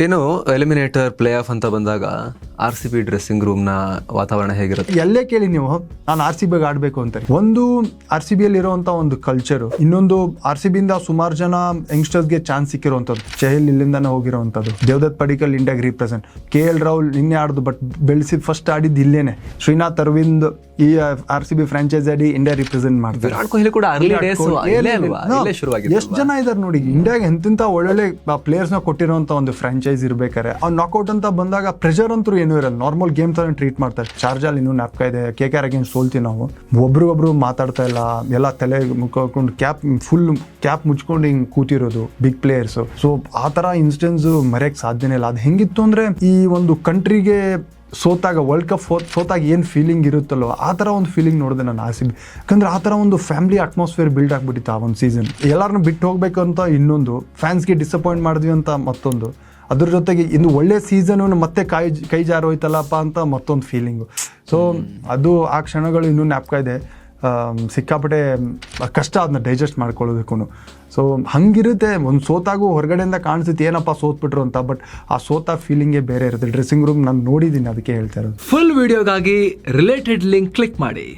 ಏನು eliminator play of ಅಂತ ಬಂದಾಗ RCB ಡ್ರೆಸ್ಸಿಂಗ್ ರೂಮ್ ನ ವಾತಾವರಣ ಹೇಗಿರುತ್ತೆ? ಎಲ್ಲೇ ಕೇಳಿ ನೀವು, ನಾನು RCB ಆಡ್ಬೇಕು ಅಂತ. ಒಂದು RCB ಅಲ್ಲಿ ಇರುವಂತ ಒಂದು ಕಲ್ಚರ್, ಇನ್ನೊಂದು RCB ಇಂದ ಸುಮಾರು ಜನ ಯಂಗ್ಸ್ಟರ್ಸ್ ಗೆ ಚಾನ್ಸ್ ಸಿಕ್ಕಿರುವಂತದ್ದು. ಚಹಲ್ ಇಲ್ಲಿಂದಾನೆ ಹೋಗಿರುವಂತದ್ದು, ದೇವದತ್ ಪಡಿಕಲ್ ಇಂಡಿಯಾಗೆ ರಿಪ್ರೆಸೆಂಟ್, KL ರಾಹುಲ್ ನಿನ್ನೆ ಆಡುದು ಬಟ್ ಬೆಳೆಸಿದ್ ಫಸ್ಟ್ ಆಡಿದ್ದು ಇಲ್ಲೇನೆ. ಶ್ರೀನಾಥ್ ಅರವಿಂದ್ ಈ RCB ಫ್ರಾಂಚೈಸ್ ಆಡಿ ಇಂಡಿಯಾ ರಿಪ್ರೆಸೆಂಟ್ ಮಾಡ್ತಾರೆ. ವಿರಾಟ್ ಕೊಹ್ಲಿ ಕೂಡ ಎಷ್ಟು ಜನ ಇದಾರೆ ನೋಡಿ ಇಂಡಿಯಾಗೆ, ಎಂತಿಂತ ಒಳ್ಳೊಳ್ಳೆ ಪ್ಲೇಯರ್ಸ್ ನ ಕೊಟ್ಟಿರುವಂತ ಒಂದು ಫ್ರಾಂಚೈಸ್ ಇರ್ಬೇಕಾರೆ. ಅವ್ನು ನಾಕ್ಔಟ್ ಅಂತ ಬಂದಾಗ ಪ್ರೆಷರ್ ಅಂತೂ ಏನೂ ಇರಲ್ಲ, ನಾರ್ಮಲ್ ಗೇಮ್ ತರ ಟ್ರೀಟ್ ಮಾಡ್ತಾರೆ. ಶಾರ್ಜಾಲ್ ಇನ್ನೂ ಜ್ಞಾಪಕ ಇದೆ, KKR ಅಗೇನ್ಸ್ಟ್ ಸೋಲ್ತೀವಿ ನಾವು, ಒಬ್ರಿಗೊಬ್ರು ಮಾತಾಡ್ತಾ ಇಲ್ಲ, ಎಲ್ಲ ತಲೆ ಮುಚ್ಕೊಂಡು ಫುಲ್ ಕ್ಯಾಪ್ ಮುಚ್ಕೊಂಡು ಹಿಂಗ್ ಕೂತಿರೋದು ಬಿಗ್ ಪ್ಲೇಯರ್ಸ್. ಸೊ ಆ ತರ ಇನ್ಸ್ಟೆನ್ಸ್ ಮರೆಯಕ್ ಸಾಧ್ಯನೇ ಇಲ್ಲ. ಅದು ಹೆಂಗಿತ್ತು ಅಂದ್ರೆ, ಈ ಒಂದು ಕಂಟ್ರಿಗೆ ಸೋತಾಗ, ವರ್ಲ್ಡ್ ಕಪ್ ಸೋತಾಗ ಏನು ಫೀಲಿಂಗ್ ಇರುತ್ತಲ್ಲೋ ಆ ಥರ ಒಂದು ಫೀಲಿಂಗ್ ನೋಡಿದೆ ನಾನು RCB. ಯಾಕಂದ್ರೆ ಆ ಥರ ಒಂದು ಫ್ಯಾಮಿಲಿ ಅಟ್ಮಾಸ್ಫಿಯರ್ ಬಿಲ್ಡ್ ಆಗ್ಬಿಟ್ಟಿತ್ತು ಆ ಒಂದು ಸೀಸನ್. ಎಲ್ಲರನ್ನೂ ಬಿಟ್ಟು ಹೋಗ್ಬೇಕು ಅಂತ ಇನ್ನೊಂದು, ಫ್ಯಾನ್ಸ್ಗೆ ಡಿಸಪಾಯಿಂಟ್ ಮಾಡಿದ್ವಿ ಅಂತ ಮತ್ತೊಂದು, ಅದ್ರ ಜೊತೆಗೆ ಇನ್ನು ಒಳ್ಳೆ ಸೀಸನ್ ಮತ್ತೆ ಕೈ ಜಾರೋಯ್ತಲ್ಲಪ್ಪ ಅಂತ ಮತ್ತೊಂದು ಫೀಲಿಂಗು. ಸೊ ಅದು ಆ ಕ್ಷಣಗಳು ಇನ್ನೂ ಜ್ಞಾಪಕ ಇದೆ. ಸಿಕ್ಕಾಪಟ್ಟೆ ಕಷ್ಟ ಅದನ್ನ ಡೈಜೆಸ್ಟ್ ಮಾಡ್ಕೊಳ್ಳೋದಕ್ಕೂ. ಸೊ ಹಂಗಿರುತ್ತೆ, ಒಂದು ಸೋತಾಗೂ ಹೊರಗಡೆಯಿಂದ ಕಾಣಿಸುತ್ತೆ ಏನಪ್ಪ ಸೋತ್ಬಿಟ್ರು ಅಂತ, ಬಟ್ ಆ ಸೋತ ಫೀಲಿಂಗೇ ಬೇರೆ ಇರುತ್ತೆ. ಡ್ರೆಸ್ಸಿಂಗ್ ರೂಮ್ ನಾನು ನೋಡಿದ್ದೀನಿ, ಅದಕ್ಕೆ ಹೇಳ್ತಾ ಇರೋದು. ಫುಲ್ ವಿಡಿಯೋಗಾಗಿ ರಿಲೇಟೆಡ್ ಲಿಂಕ್ ಕ್ಲಿಕ್ ಮಾಡಿ.